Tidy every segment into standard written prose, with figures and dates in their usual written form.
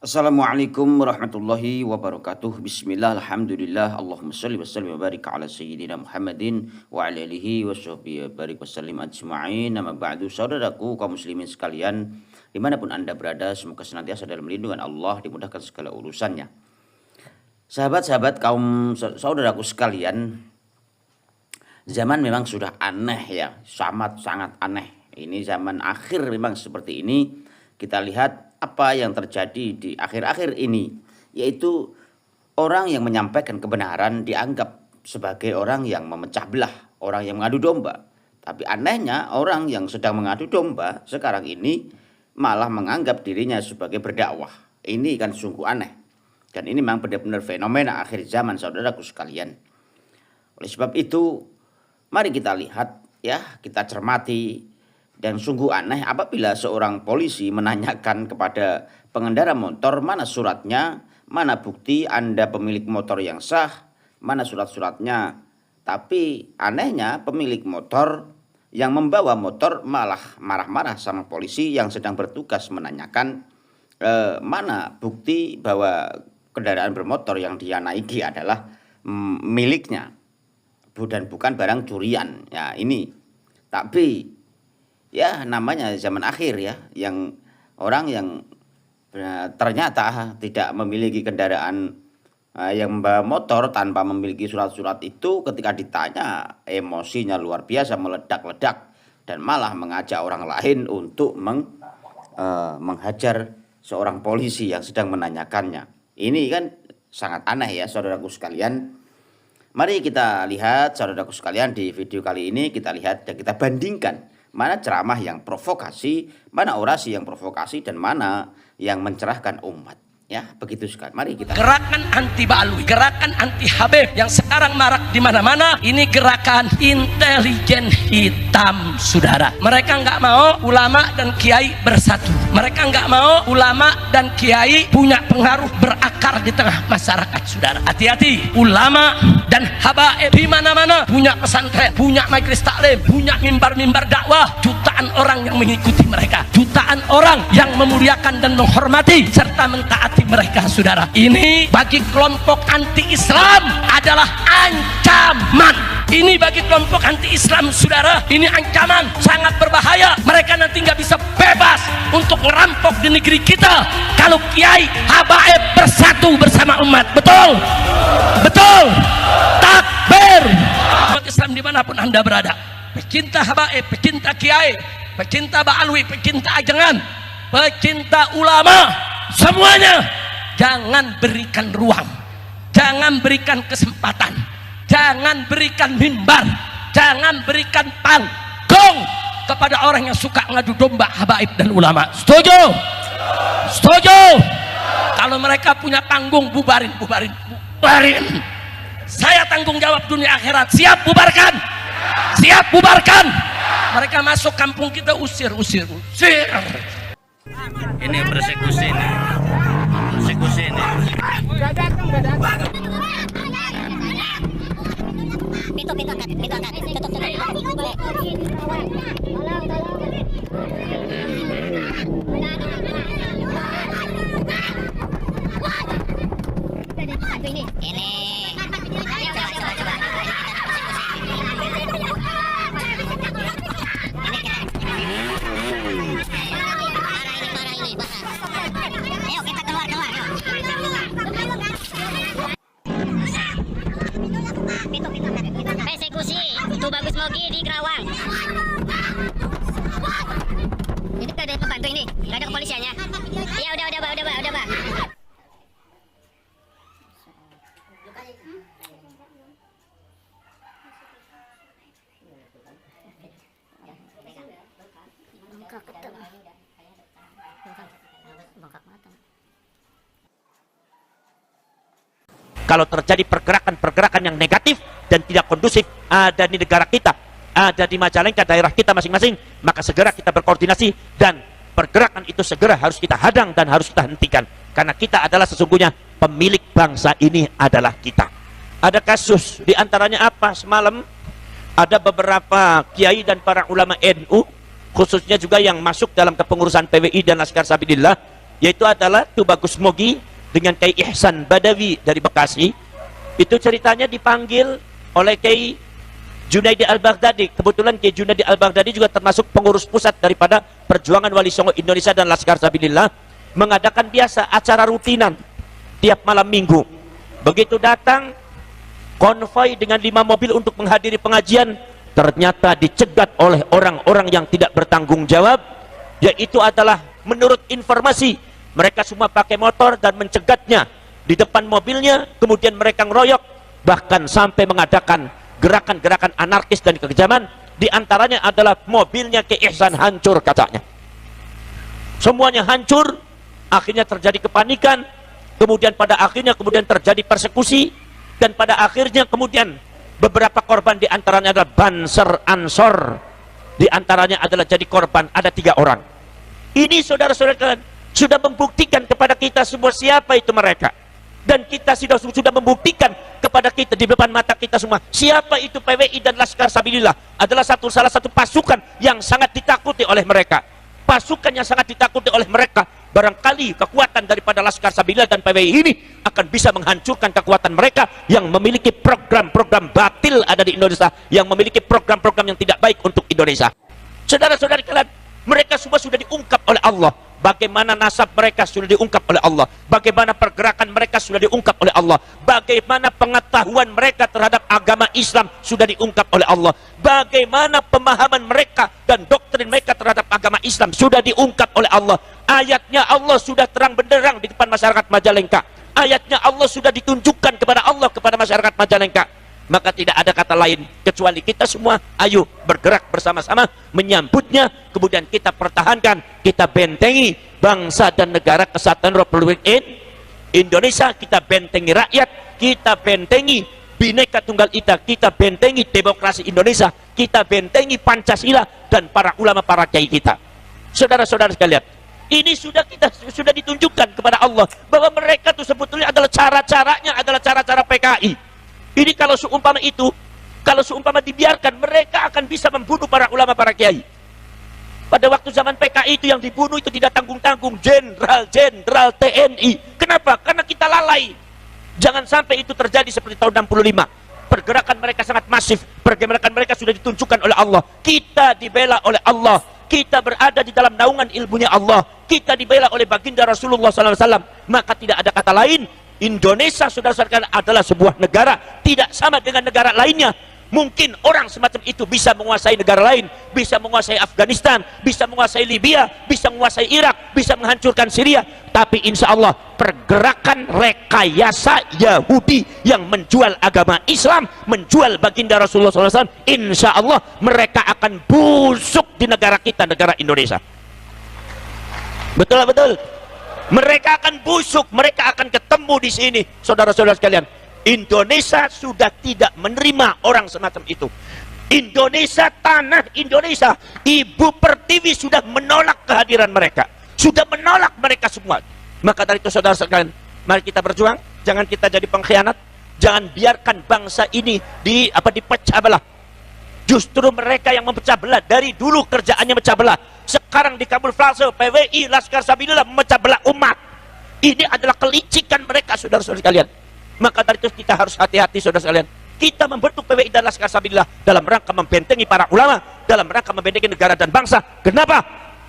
Assalamualaikum warahmatullahi wabarakatuh. Bismillah, alhamdulillah, Allahumma salli wa sallim wa barik ala sayyidina Muhammadin wa ala alihi wa sahbihi wa barik wa sallim ajma'in. Nama ba'du, saudaraku kaum muslimin sekalian, dimanapun anda berada, semoga senantiasa dalam lindungan Allah, dimudahkan segala urusannya. Sahabat-sahabat kaum saudaraku sekalian, zaman memang sudah aneh ya, sangat aneh. Ini zaman akhir memang seperti ini. Kita lihat apa yang terjadi di akhir-akhir ini, yaitu orang yang menyampaikan kebenaran dianggap sebagai orang yang memecah belah, orang yang mengadu domba. Tapi anehnya orang yang sedang mengadu domba sekarang ini malah menganggap dirinya sebagai berdakwah. Ini kan sungguh aneh. Dan ini memang benar-benar fenomena akhir zaman, saudaraku sekalian. Oleh sebab itu, mari kita lihat ya, kita cermati. Dan sungguh aneh apabila seorang polisi menanyakan kepada pengendara motor, mana suratnya, mana bukti Anda pemilik motor yang sah, mana surat-suratnya. Tapi anehnya pemilik motor yang membawa motor malah marah-marah sama polisi yang sedang bertugas menanyakan mana bukti bahwa kendaraan bermotor yang dia naiki adalah miliknya dan bukan barang curian. Ya ini, tapi ya namanya zaman akhir ya, yang orang yang ternyata tidak memiliki kendaraan yang membawa motor tanpa memiliki surat-surat itu, ketika ditanya emosinya luar biasa, meledak-ledak dan malah mengajak orang lain untuk menghajar seorang polisi yang sedang menanyakannya. Ini kan sangat aneh ya, saudaraku sekalian. Mari kita lihat, saudaraku sekalian, di video kali ini kita lihat dan kita bandingkan mana ceramah yang provokasi, mana orasi yang provokasi, dan mana yang mencerahkan umat. Ya, begitu sekali. Mari kita. Gerakan anti Ba'alwi, gerakan anti Habib yang sekarang marak di mana-mana, ini gerakan intelijen hitam, saudara. Mereka nggak mau ulama dan kiai bersatu. Mereka nggak mau ulama dan kiai punya pengaruh berakar di tengah masyarakat, saudara. Hati-hati, ulama dan habaib di mana-mana punya pesantren, punya majelis taklim, punya mimbar-mimbar dakwah. Jutaan orang yang mengikuti mereka, jutaan orang yang memuliakan dan menghormati serta mentaati mereka, saudara. Ini bagi kelompok anti-Islam adalah ancaman. Ini bagi kelompok anti-Islam, saudara, ini ancaman sangat berbahaya. Mereka nanti nggak bisa bebas untuk merampok di negeri kita kalau kiai habaib bersatu bersama umat. Betul, betul. Takbir. Umat Islam dimanapun anda berada, pecinta habaib, pecinta kiai, pecinta Ba'alwi, pecinta ajengan, pecinta ulama, semuanya jangan berikan ruang, jangan berikan kesempatan, jangan berikan mimbar, jangan berikan panggung kepada orang yang suka ngadu domba habaib dan ulama. Setuju? Setuju? Kalau mereka punya panggung, bubarin. Saya tanggung jawab dunia akhirat. Siap bubarkan? Siap bubarkan? Mereka masuk kampung kita, usir. Ini persekusi ini. Gak datang. Pintu angkat, tutup. Ini. Ayo kita keluar. Persekusi itu bagus Mogi di Kerawang. Ini gak ada pembantu ini, gak ada kepolisiannya. Iya udah Pak. Kalau terjadi pergerakan yang negatif dan tidak kondusif ada di negara kita, ada di Majalengka, daerah kita masing-masing, maka segera kita berkoordinasi dan pergerakan itu segera harus kita hadang dan harus kita hentikan, karena kita adalah sesungguhnya pemilik bangsa ini adalah kita. Ada kasus diantaranya apa? Semalam ada beberapa kiai dan para ulama NU, khususnya juga yang masuk dalam kepengurusan PWI dan Laskar Sabilillah, yaitu adalah Tubagus Mogi dengan Kiai Ihsan Badawi dari Bekasi. Itu ceritanya dipanggil oleh Kiai Junaidi Al-Baghdadi. Kebetulan Kiai Junaidi Al-Baghdadi juga termasuk pengurus pusat daripada Perjuangan Wali Songo Indonesia dan Laskar Sabilillah, mengadakan biasa acara rutinan tiap malam minggu. Begitu datang konvoi dengan 5 mobil untuk menghadiri pengajian, ternyata dicegat oleh orang-orang yang tidak bertanggung jawab, yaitu adalah menurut informasi mereka semua pakai motor dan mencegatnya di depan mobilnya, kemudian mereka ngeroyok, bahkan sampai mengadakan gerakan-gerakan anarkis dan kekejaman. Di antaranya adalah mobilnya Kiai Ihsan hancur katanya. Semuanya hancur, akhirnya terjadi kepanikan, kemudian pada akhirnya terjadi persekusi, dan pada akhirnya kemudian beberapa korban di antaranya adalah Banser Ansor, di antaranya adalah jadi korban ada 3 orang. Ini saudara-saudara sudah membuktikan kepada kita semua siapa itu mereka. Dan kita sudah membuktikan kepada kita di depan mata kita semua siapa itu PWI dan Laskar Sabilillah adalah salah satu pasukan yang sangat ditakuti oleh mereka. Pasukan yang sangat ditakuti oleh mereka. Barangkali kekuatan daripada Laskar Sabilillah dan PWI ini akan bisa menghancurkan kekuatan mereka yang memiliki program-program batil ada di Indonesia, yang memiliki program-program yang tidak baik untuk Indonesia. Saudara-saudari kalian, mereka semua sudah diungkap oleh Allah. Bagaimana nasab mereka sudah diungkap oleh Allah, bagaimana pergerakan mereka sudah diungkap oleh Allah, bagaimana pengetahuan mereka terhadap agama Islam sudah diungkap oleh Allah, bagaimana pemahaman mereka dan doktrin mereka terhadap agama Islam sudah diungkap oleh Allah. Ayatnya Allah sudah terang benderang di depan masyarakat Majalengka. Ayatnya Allah sudah ditunjukkan kepada Allah kepada masyarakat Majalengka. Maka tidak ada kata lain kecuali kita semua ayo bergerak bersama-sama menyambutnya, kemudian kita pertahankan, kita bentengi bangsa dan negara kesatuan Republik Indonesia, kita bentengi rakyat, kita bentengi Bhinneka Tunggal Ika, kita bentengi demokrasi Indonesia, kita bentengi Pancasila dan para ulama, para kiai kita. Saudara-saudara sekalian, ini sudah ditunjukkan kepada Allah bahwa mereka itu sebetulnya adalah cara-caranya adalah cara-cara PKI. Ini kalau seumpama dibiarkan, mereka akan bisa membunuh para ulama, para kiai. Pada waktu zaman PKI itu yang dibunuh itu tidak tanggung-tanggung jenderal TNI. Kenapa? Karena kita lalai. Jangan sampai itu terjadi seperti tahun 65. Pergerakan mereka sangat masif. Pergerakan mereka sudah ditunjukkan oleh Allah. Kita dibela oleh Allah. Kita berada di dalam naungan ilmunya Allah. Kita dibela oleh baginda Rasulullah SAW. Maka tidak ada kata lain. Indonesia saudara-saudara adalah sebuah negara, tidak sama dengan negara lainnya. Mungkin orang semacam itu bisa menguasai negara lain, bisa menguasai Afghanistan, bisa menguasai Libya, bisa menguasai Irak, bisa menghancurkan Syria. Tapi insya Allah pergerakan rekayasa Yahudi yang menjual agama Islam, menjual baginda Rasulullah SAW, insya Allah mereka akan busuk di negara kita, negara Indonesia. Betul. Mereka akan busuk, mereka akan ketemu di sini, saudara-saudara sekalian. Indonesia sudah tidak menerima orang semacam itu. Indonesia, tanah Indonesia, Ibu Pertiwi sudah menolak kehadiran mereka, sudah menolak mereka semua. Maka dari itu saudara sekalian, mari kita berjuang, jangan kita jadi pengkhianat, jangan biarkan bangsa ini dipecah belah. Justru mereka yang memecah belah, dari dulu kerjaannya memecah belah. Sekarang dikamuflase PWI, Laskar Sabilillah memecah belah umat. Ini adalah kelicikan mereka, saudara-saudara sekalian. Maka dari itu kita harus hati-hati, saudara sekalian. Kita membentuk PWI dan Laskar Sabilillah dalam rangka membentengi para ulama, dalam rangka membentengi negara dan bangsa. Kenapa?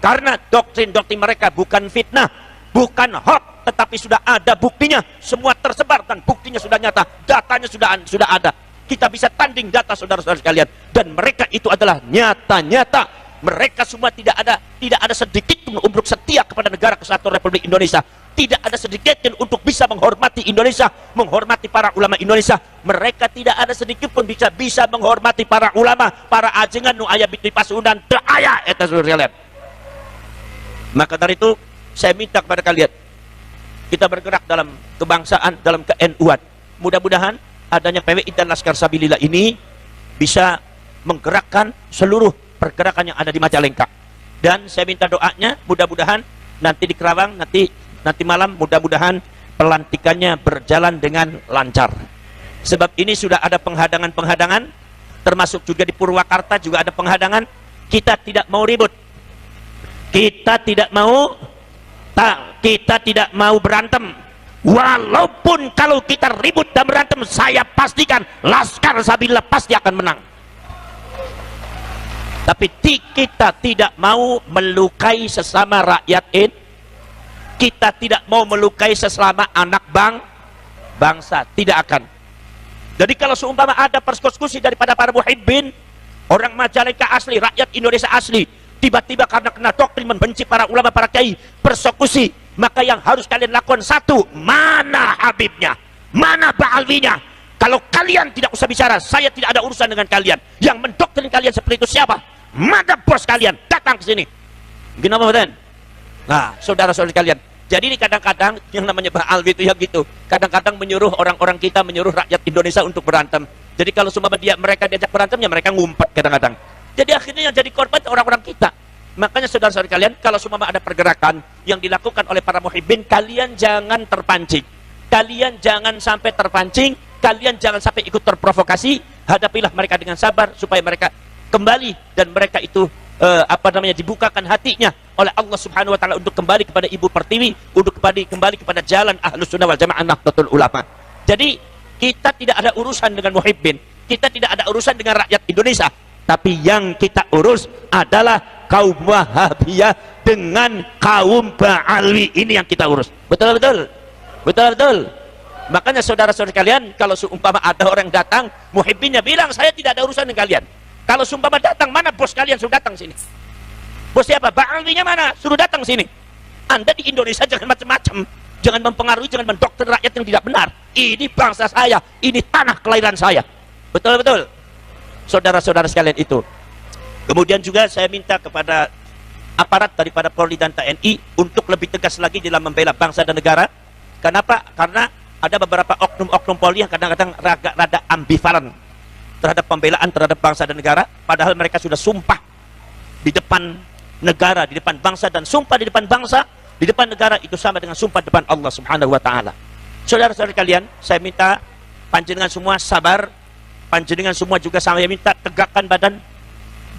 Karena doktrin-doktrin mereka bukan fitnah, bukan hoax, tetapi sudah ada buktinya. Semua tersebar dan buktinya sudah nyata, datanya sudah ada. Kita bisa tanding data, saudara-saudara sekalian. Dan mereka itu adalah nyata-nyata. Mereka semua tidak ada sedikit pun untuk setia kepada negara kesatuan Republik Indonesia. Tidak ada sedikit pun untuk bisa menghormati Indonesia, menghormati para ulama Indonesia. Mereka tidak ada sedikit pun bisa menghormati para ulama, para ajengan nu aya bitui Pasundan, teu aya eta saudara sekalian. Maka dari itu saya minta kepada kalian, kita bergerak dalam kebangsaan, dalam ke-NU-an. Mudah-mudahan adanya PWI dan Laskar Sabilillah ini bisa menggerakkan seluruh pergerakan yang ada di Majalengka. Dan saya minta doanya, mudah-mudahan nanti di Kerawang, nanti malam mudah-mudahan pelantikannya berjalan dengan lancar. Sebab ini sudah ada penghadangan-penghadangan, termasuk juga di Purwakarta juga ada penghadangan. Kita tidak mau ribut, kita tidak mau kita tidak mau berantem. Walaupun kalau kita ribut dan berantem, saya pastikan Laskar Sabilillah pasti akan menang. Tapi kita tidak mau melukai sesama rakyat ini. Kita tidak mau melukai sesama anak bangsa. Tidak akan. Jadi kalau seumpama ada persekusi daripada para muhibbin, orang Majalengka asli, rakyat Indonesia asli, tiba-tiba karena kena doktrin membenci para ulama, para kiai, persekusi, maka yang harus kalian lakukan satu, mana Habibnya, mana Ba'alwinya. Kalau kalian tidak usah bicara, saya tidak ada urusan dengan kalian. Yang mendoktrin kalian seperti itu siapa? Mana bos kalian? Datang ke sini. Gimana Badan? Nah, saudara-saudara kalian, jadi ini kadang-kadang yang namanya Ba'alwi itu ya gitu. Kadang-kadang menyuruh orang-orang kita, menyuruh rakyat Indonesia untuk berantem. Jadi kalau seumpama mereka diajak berantem, ya mereka ngumpet kadang-kadang. Jadi akhirnya yang jadi korban orang-orang kita. Makanya saudara-saudara kalian, kalau seumpama ada pergerakan yang dilakukan oleh para muhibbin, kalian jangan terpancing. Kalian jangan sampai terpancing, kalian jangan sampai ikut terprovokasi. Hadapilah mereka dengan sabar supaya mereka kembali dan mereka itu dibukakan hatinya oleh Allah Subhanahu wa taala untuk kembali kepada Ibu Pertiwi, untuk kembali kepada jalan Ahlus Sunnah wal Jamaah Nahdlatul Ulama. Jadi kita tidak ada urusan dengan muhibbin, kita tidak ada urusan dengan rakyat Indonesia, tapi yang kita urus adalah kaum Wahabiyah dengan kaum Ba'alwi. Ini yang kita urus. Betul. Makanya saudara-saudara kalian, kalau seumpama ada orang datang, muhibbinnya bilang saya tidak ada urusan dengan kalian. Kalau seumpama datang, mana bos kalian suruh datang sini? Bos siapa? Ba'alwinya mana? Suruh datang sini. Anda di Indonesia jangan macam-macam, jangan mempengaruhi, jangan mendoktrin rakyat yang tidak benar. Ini bangsa saya, ini tanah kelahiran saya. Betul. Saudara-saudara sekalian itu. Kemudian juga saya minta kepada aparat daripada Polri dan TNI untuk lebih tegas lagi dalam membela bangsa dan negara. Kenapa? Karena ada beberapa oknum-oknum Polri yang kadang-kadang rada ambivalen terhadap pembelaan terhadap bangsa dan negara, padahal mereka sudah sumpah di depan negara, di depan bangsa, dan sumpah di depan bangsa, di depan negara itu sama dengan sumpah di depan Allah Subhanahu wa taala. Saudara-saudara kalian, saya minta panjenengan semua sabar, panjenengan semua juga saya minta tegakkan badan,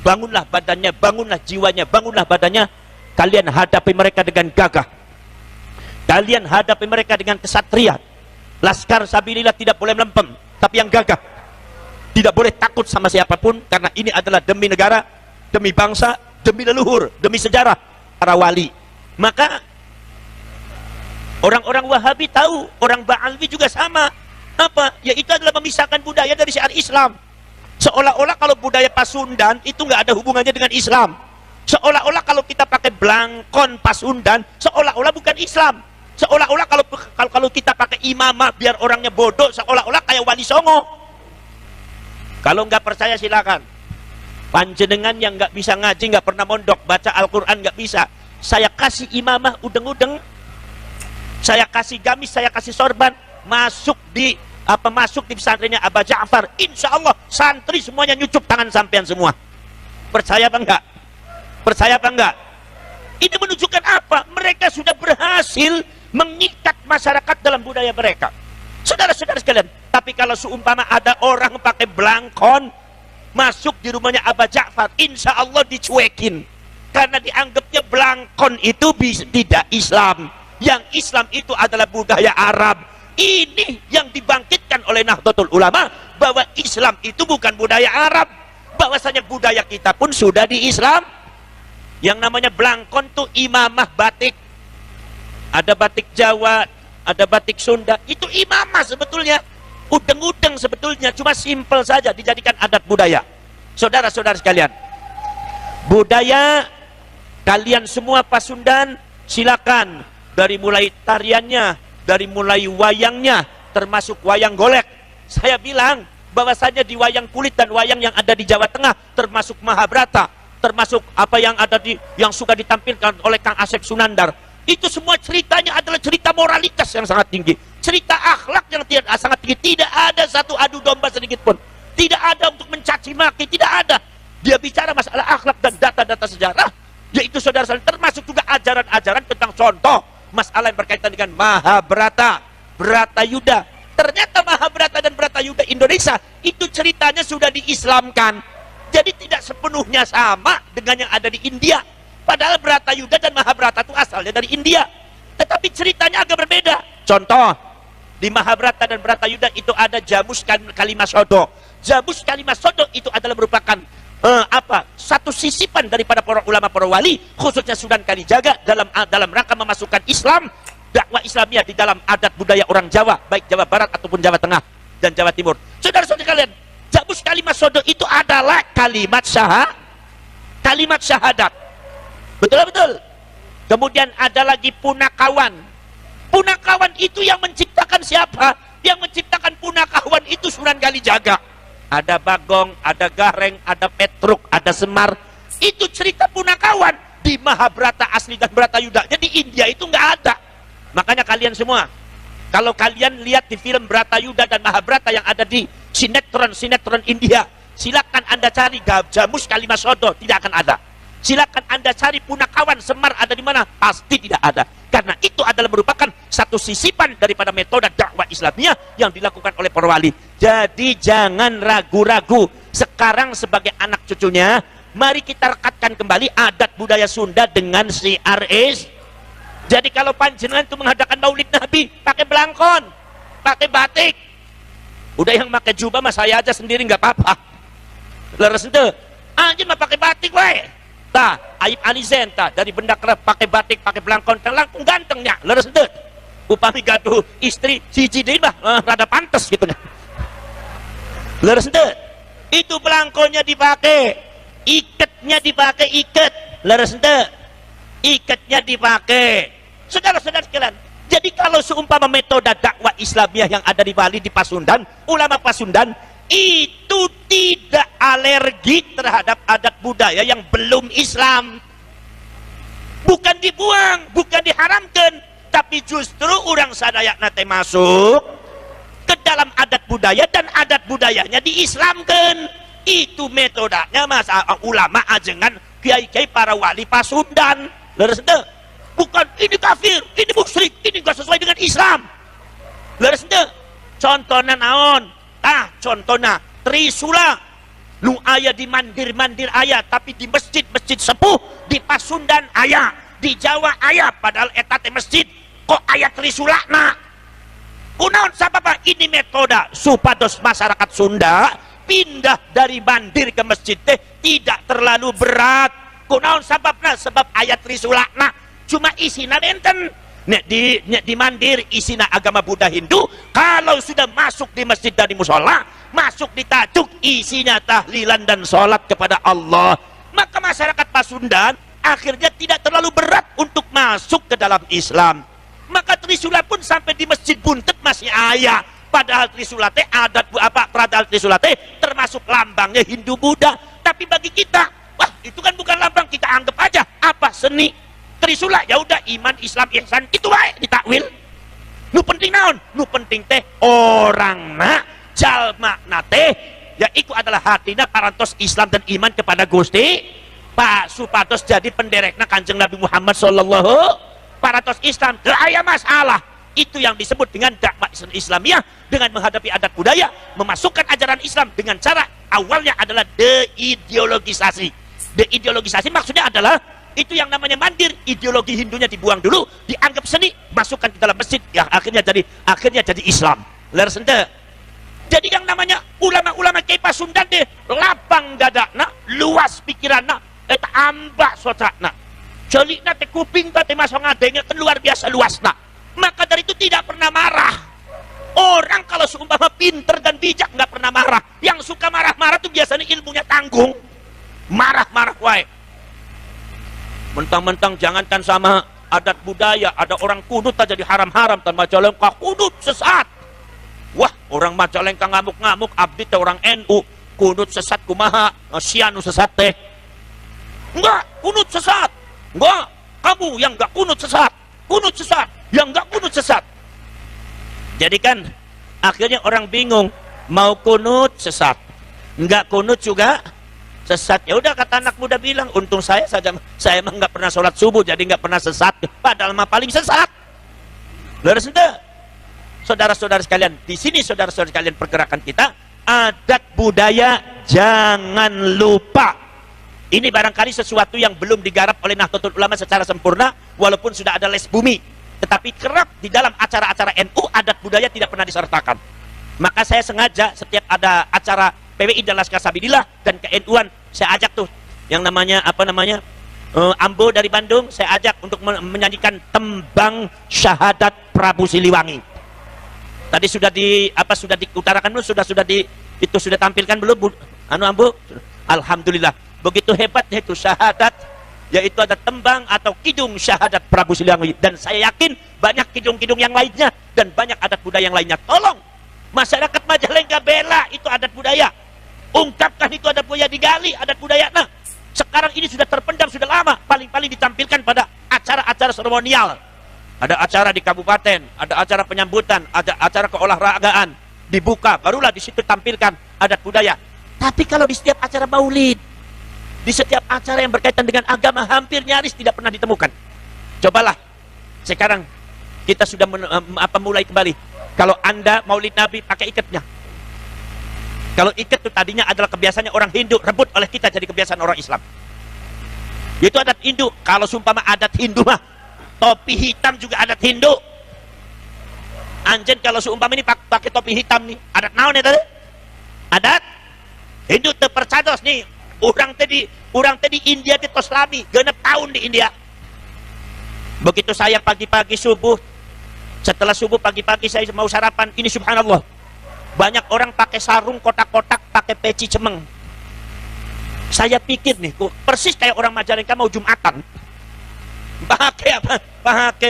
bangunlah badannya, bangunlah jiwanya, bangunlah badannya. Kalian hadapi mereka dengan gagah, kalian hadapi mereka dengan kesatria. Laskar Sabilillah tidak boleh melempem, tapi yang gagah. Tidak boleh takut sama siapapun, karena ini adalah demi negara, demi bangsa, demi leluhur, demi sejarah para wali. Maka orang-orang Wahabi tahu, orang Ba'alwi juga sama. Apa? Yaitu adalah memisahkan budaya dari syiar Islam. Seolah-olah kalau budaya Pasundan itu nggak ada hubungannya dengan Islam. Seolah-olah kalau kita pakai blangkon Pasundan, seolah-olah bukan Islam. Seolah-olah kalau kita pakai imamah biar orangnya bodoh, seolah-olah kayak Wali Songo. Kalau nggak percaya silakan. Panjenengan yang nggak bisa ngaji, nggak pernah mondok, baca Al-Quran nggak bisa, saya kasih imamah udeng-udeng, saya kasih gamis, saya kasih sorban, masuk di pesantrennya Aba Ja'far, insya Allah santri semuanya nyucup tangan sampean semua. Percaya apa enggak? Percaya apa enggak? Ini menunjukkan apa? Mereka sudah berhasil mengikat masyarakat dalam budaya mereka. Saudara-saudara sekalian, tapi kalau seumpama ada orang pakai blangkon masuk di rumahnya Aba Ja'far, insya Allah dicuekin, karena dianggapnya blangkon itu tidak Islam. Yang Islam itu adalah budaya Arab. Ini yang dibangkitkan oleh Nahdlatul Ulama, bahwa Islam itu bukan budaya Arab, bahwasanya budaya kita pun sudah di Islam. Yang namanya blangkon tuh imamah batik, ada batik Jawa, ada batik Sunda, itu imamah sebetulnya, udeng-udeng sebetulnya, cuma simpel saja dijadikan adat budaya. Saudara-saudara sekalian, budaya kalian semua Pasundan, silakan, dari mulai tariannya, dari mulai wayangnya, termasuk wayang golek. Saya bilang bahwasanya di wayang kulit dan wayang yang ada di Jawa Tengah, termasuk Mahabharata, termasuk apa yang ada yang suka ditampilkan oleh Kang Asep Sunandar, itu semua ceritanya adalah cerita moralitas yang sangat tinggi, cerita akhlak yang sangat tinggi. Tidak ada satu adu domba sedikit pun, tidak ada untuk mencaci maki, tidak ada. Dia bicara masalah akhlak dan data-data sejarah, yaitu saudara-saudara, termasuk juga ajaran-ajaran tentang contoh masalah yang berkaitan dengan Mahabharata, Bratayuda. Ternyata Mahabharata dan Bratayuda Indonesia itu ceritanya sudah diislamkan, jadi tidak sepenuhnya sama dengan yang ada di India. Padahal Bratayuda dan Mahabharata itu asalnya dari India. tetapi ceritanya agak berbeda. Contoh, di Mahabharata dan Bratayuda itu ada Jamus Kalimasodo. Jamus Kalimasodo itu adalah merupakan satu sisipan daripada para ulama, para wali, khususnya Sunan Kalijaga dalam rangka memasukkan Islam, dakwah Islamiyah di dalam adat budaya orang Jawa, baik Jawa Barat ataupun Jawa Tengah dan Jawa Timur. Saudara-saudara kalian, Jamus Kalimasodo itu adalah kalimat syahadat. Betul. Kemudian ada lagi Punakawan. Punakawan itu yang menciptakan siapa? Yang menciptakan Punakawan itu Sunan Kalijaga. Ada Bagong, ada Gareng, ada Petruk, ada Semar. Itu cerita Punakawan di Mahabharata asli dan Bratayuda. Jadi India itu nggak ada. Makanya kalian semua, kalau kalian lihat di film Bratayuda dan Mahabharata yang ada di sinetron India, silakan Anda cari Jamus Kalimasodo, tidak akan ada. Silakan Anda cari Punakawan, Semar ada di mana? Pasti tidak ada. Karena itu adalah merupakan satu sisipan daripada metode dakwah Islamiyah yang dilakukan oleh para wali. Jadi jangan ragu-ragu. Sekarang sebagai anak cucunya, mari kita rekatkan kembali adat budaya Sunda dengan syiar Islam. Jadi kalau panjenengan itu mengadakan maulid Nabi, pakai belangkon, pakai batik. Udah yang pakai jubah mah saya aja sendiri nggak apa-apa. Leres ente, anjir mah pakai batik wae. Tah, Aib Alizen tah dari benda kerap pakai batik, pakai belangkon, langkung gantengnya. Leres ente. Upami gaduh istri siji deui mah rada pantes gitu nya. Leres ente. Itu belangkonnya dipakai, ikatnya dipakai ikat. Leres ente. Ikatnya dipakai. Saudara-saudara sekalian, jadi kalau seumpama metode dakwah Islamiyah yang ada di Bali, di Pasundan, ulama Pasundan itu tidak alergi terhadap adat budaya yang belum Islam. Bukan dibuang, bukan diharamkan, tapi justru orang sadaya nate masuk ke dalam adat budaya dan adat budayanya diislamkan. Itu metodenya masa ulama ajengan kiai-kiai para wali Pasundan. Leres ente. Bukan ini kafir, ini musyrik, ini gak sesuai dengan Islam. Leres ente. Contohnya naon? Contohnya Trisula. Nu aya di mandir-mandir aya, tapi di masjid-masjid sepuh di Pasundan aya, di Jawa aya, padahal eta teh masjid kok aya Trisula na. Kunaon sababa? Ini metode supados masyarakat Sunda pindah dari mandir ke masjid teh tidak terlalu berat. Kunaon sababna? Sebab ayat Trisula na cuma isina benten. Nek di mandir isina agama Buddha Hindu. Kalau sudah masuk di masjid dan di musola, masuk di tajuk isinya tahlilan dan sholat kepada Allah, maka masyarakat Pasundan akhirnya tidak terlalu berat untuk masuk ke dalam Islam. Maka Trisula pun sampai di masjid Buntet masih ayah. Padahal Trisula teh padahal Trisula teh termasuk lambangnya Hindu Buddha. Tapi bagi kita, wah itu kan bukan lambang, kita anggap aja apa seni. Trisula ya udah iman Islam ihsan itu wae ditakwil. Nu penting naon? Nu penting teh orangna jalma teh ya iku adalah hatina parantos Islam dan iman kepada Gusti Pak supados jadi penderekna Kanjeng Nabi Muhammad sallallahu parantos Islam. Teu aya masalah. Itu yang disebut dengan dakwah Islamiyah dengan menghadapi adat budaya, memasukkan ajaran Islam dengan cara awalnya adalah deideologisasi. Deideologisasi maksudnya adalah itu yang namanya mandir, ideologi Hindunya dibuang dulu, dianggap seni, masukkan ke dalam masjid, ya akhirnya jadi Islam. Leres ente. Jadi yang namanya ulama-ulama Kiai Pasundan deh lapang dadana, luas pikiranna, eta ambak socakna. Celikna teh kuping teh masuk ngadenge kan luar biasa luasna. Maka dari itu tidak pernah marah. Orang kalau seumpama pinter dan bijak nggak pernah marah. Yang suka marah-marah tuh biasanya ilmunya tanggung. Marah-marah wae. Mentang-mentang jangankan sama adat budaya, ada orang kunut aja di haram-haram tan Majalengka kunut sesat. Wah, orang Majalengka ngamuk-ngamuk, abdi teh orang NU, kunut sesat kumaha? Sianu sesat teh. Enggak, kunut sesat. Enggak, kamu yang enggak kunut sesat. Kunut sesat, yang enggak kunut sesat. Jadi kan akhirnya orang bingung, mau kunut sesat, enggak kunut juga sesat. Ya udah kata anak muda bilang, untung saya mah nggak pernah sholat subuh jadi nggak pernah sesat, padahal mah paling sesat. Leres ente. Saudara-saudara sekalian, di sini saudara-saudara sekalian pergerakan kita adat budaya jangan lupa. Ini barangkali sesuatu yang belum digarap oleh Nahdlatul Ulama secara sempurna, walaupun sudah ada les bumi. tetapi kerap di dalam acara-acara NU adat budaya tidak pernah disertakan. Maka saya sengaja setiap ada acara PWI dan Laskar Sabilillah dan ke-NU-an, saya ajak tuh yang namanya Ambo dari Bandung, saya ajak untuk menyanyikan tembang syahadat Prabu Siliwangi. Tadi sudah diutarakan belum? Itu sudah tampilkan belum, Ambo? Alhamdulillah. Begitu hebatnya itu syahadat, yaitu ada tembang atau kidung syahadat Prabu Siliwangi, dan saya yakin banyak kidung-kidung yang lainnya dan banyak adat budaya yang lainnya. Tolong masyarakat Majalengka bela itu adat budaya, ungkapkan itu adat budaya, digali adat budaya. Nah, sekarang ini sudah terpendam sudah lama, paling-paling ditampilkan pada acara-acara seremonial. Ada acara di kabupaten, ada acara penyambutan, ada acara keolahragaan, dibuka, barulah di situ tampilkan adat budaya. Tapi kalau di setiap acara maulid, di setiap acara yang berkaitan dengan agama, hampir nyaris tidak pernah ditemukan. Cobalah sekarang kita sudah mulai kembali. Kalau Anda maulid Nabi pakai ikatnya. Kalau ikat itu tadinya adalah kebiasaannya orang Hindu, rebut oleh kita jadi kebiasaan orang Islam. Itu adat Hindu. Kalau sumpama adat Hindu mah, topi hitam juga adat Hindu. Anjen kalau seumpama ini pakai topi hitam nih, adat naon ya tadi? Adat Hindu terpercados nih. Orang tadi India itu Islami, genep tahun di India. Begitu saya pagi-pagi subuh, setelah subuh pagi-pagi saya mau sarapan, ini subhanallah, banyak orang pakai sarung kotak-kotak, pakai peci cemeng. Saya pikir nih, persis kayak orang Majalengka mau Jumatan. Pakai apa?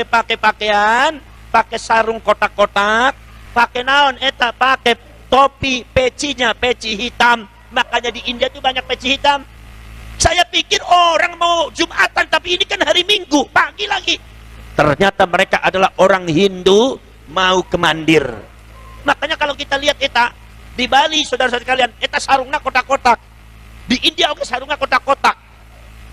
Pakai pakaian, pakai sarung kotak-kotak, pakai naon eta, pakai topi, pecinya peci hitam. Makanya di India tuh banyak peci hitam. Saya pikir orang mau Jumatan, tapi ini kan hari Minggu, pagi lagi. Ternyata mereka adalah orang Hindu mau kemandir. Makanya kalau kita lihat eta di Bali, saudara-saudara kalian, eta sarungnya kotak-kotak. Di India oke sarungnya kotak-kotak.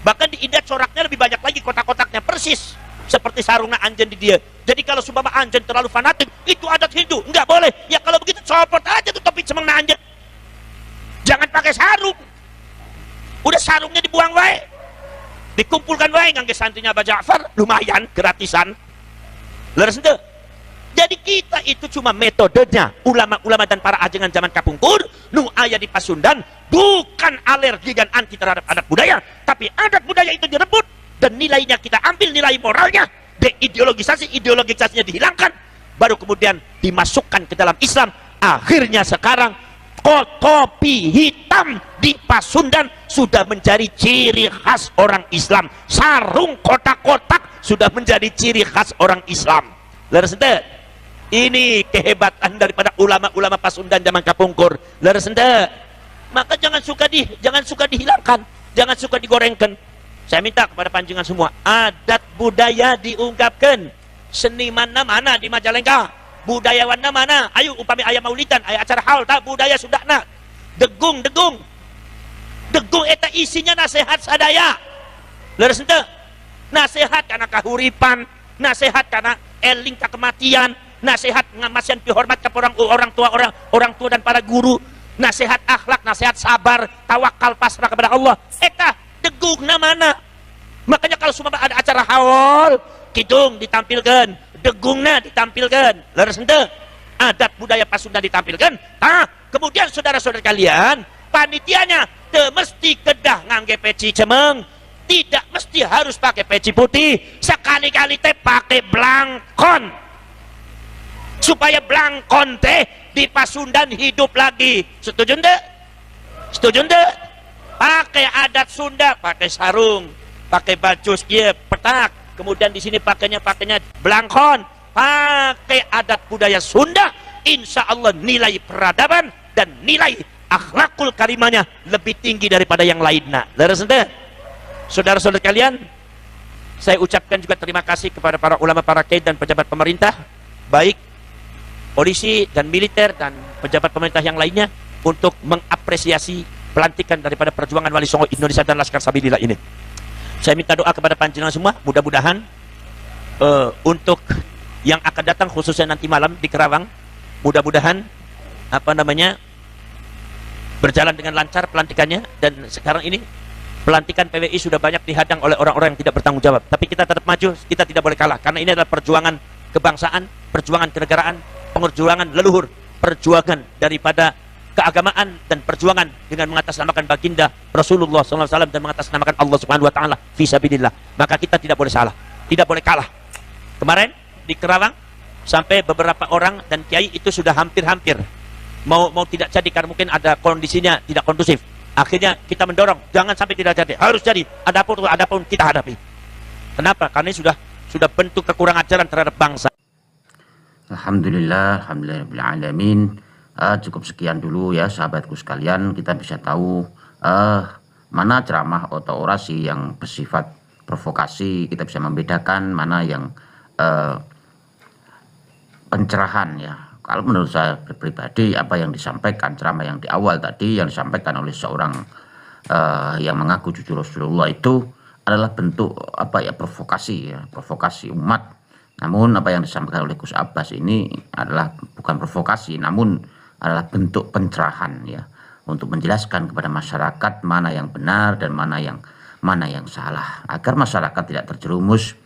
Bahkan di India coraknya lebih banyak lagi kotak-kotaknya, persis seperti sarungnya anjen di dia. Jadi kalau sumpama anjen terlalu fanatik, itu adat Hindu, enggak boleh. Ya kalau begitu copot aja tuh topi cemengna anjen. Jangan pakai sarung. Udah sarungnya dibuang wae. Dikumpulkan wae ngangge santrinya Aba Ja'far, lumayan gratisan. Leres henteu? Jadi kita itu cuma metodenya ulama-ulama dan para ajengan zaman kapungkur nu aya di Pasundan, bukan alergi dan anti terhadap adat budaya, tapi adat budaya itu direbut dan nilainya kita ambil, nilai moralnya, ideologisasinya dihilangkan, baru kemudian dimasukkan ke dalam Islam. Akhirnya sekarang topi hitam di Pasundan sudah menjadi ciri khas orang Islam. Sarung kotak-kotak sudah menjadi ciri khas orang Islam. Leres henteu? Ini kehebatan daripada ulama-ulama Pasundan zaman kapungkur. Leres henteu? Maka jangan suka dihilangkan, jangan suka digorengkan. Saya minta kepada panjenengan semua, adat budaya diungkapkan. Senimanna mana di Majalengka? Budayawanna mana? Ayo upami aya maulidan, aya acara haul, tak budaya sudahna. Degung eta isinya nasihat sadaya. Leres henteu? Nasihat karena kahuripan, nasihat karena eling ka kematian, nasihat ngamasian pihormat ka orang tua dan para guru, nasihat akhlak, nasihat sabar, tawakal, pasrah kepada Allah. Eta degungna mana? Makanya kalau semua ada acara haul, kidung ditampilkan, degungna ditampilkan. Leres henteu? Adat budaya Pasundan ditampilkan. Kemudian saudara-saudara kalian, panitianya teu mesti kedah ngangge peci cemeng, tidak mesti harus pakai peci putih, sekali-kali teh pakai blangkon, supaya blangkon teh di Pasundan hidup lagi. Setuju ente? Setuju ente? Pakai adat Sunda, pakai sarung, pakai baju petak, kemudian di sini pakainya blangkon, pakai adat budaya Sunda. Insya Allah nilai peradaban dan nilai akhlakul karimahnya lebih tinggi daripada yang lainnya. Leres henteu? Saudara-saudara kalian, saya ucapkan juga terima kasih kepada para ulama, para kiai dan pejabat pemerintah, baik polisi dan militer dan pejabat pemerintah yang lainnya, untuk mengapresiasi pelantikan daripada perjuangan Wali Songo Indonesia dan Laskar Sabilillah ini. Saya minta doa kepada panjenengan semua, mudah-mudahan untuk yang akan datang khususnya nanti malam di Kerawang, mudah-mudahan berjalan dengan lancar pelantikannya. Dan sekarang ini Pelantikan PWI sudah banyak dihadang oleh orang-orang yang tidak bertanggung jawab. Tapi kita tetap maju, kita tidak boleh kalah. Karena ini adalah perjuangan kebangsaan, perjuangan kenegaraan, perjuangan leluhur, perjuangan daripada keagamaan, dan perjuangan dengan mengatasnamakan baginda Rasulullah SAW dan mengatasnamakan Allah Subhanahu Wa Taala fi sabilillah. Maka kita tidak boleh salah, tidak boleh kalah. Kemarin di Kerawang sampai beberapa orang dan kiai itu sudah hampir-hampir mau tidak jadi karena mungkin ada kondisinya tidak kondusif. Akhirnya kita mendorong, jangan sampai tidak jadi, harus jadi, adapun kita hadapi. Kenapa? Karena ini sudah bentuk kekurangan ajaran terhadap bangsa. Alhamdulillah, alhamdulillahirabbil alamin. Cukup sekian dulu ya sahabatku sekalian, kita bisa tahu mana ceramah atau orasi yang bersifat provokasi, kita bisa membedakan mana yang pencerahan ya. Kalau menurut saya pribadi, apa yang disampaikan ceramah yang di awal tadi yang disampaikan oleh seorang yang mengaku cucu Rasulullah itu adalah bentuk provokasi ya, provokasi umat. Namun apa yang disampaikan oleh Gus Abbas ini adalah bukan provokasi, namun adalah bentuk pencerahan ya, untuk menjelaskan kepada masyarakat mana yang benar dan mana yang salah, agar masyarakat tidak terjerumus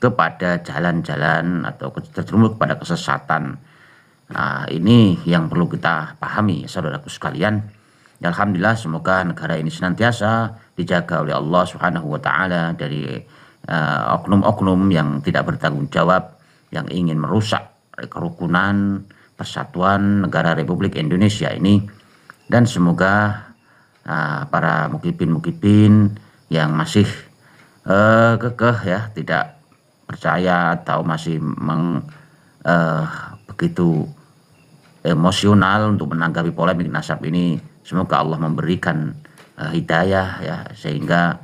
kepada jalan-jalan atau terjerumus kepada kesesatan. Ini yang perlu kita pahami saudaraku sekalian. Ya, alhamdulillah, semoga negara ini senantiasa dijaga oleh Allah Subhanahu Wa Taala dari oknum-oknum yang tidak bertanggung jawab, yang ingin merusak kerukunan persatuan negara Republik Indonesia ini. Dan semoga para mukibin yang masih kekeh ya, tidak percaya atau masih begitu emosional untuk menanggapi polemik nasab ini, semoga Allah memberikan hidayah ya, sehingga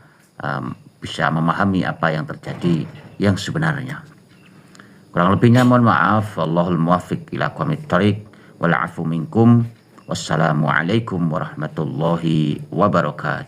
bisa memahami apa yang terjadi yang sebenarnya. Kurang lebihnya mohon maaf. Wallahul muwaffiq ila aqwamit thoriq wal afu minkum. Wassalamualaikum warahmatullahi wabarakatuh.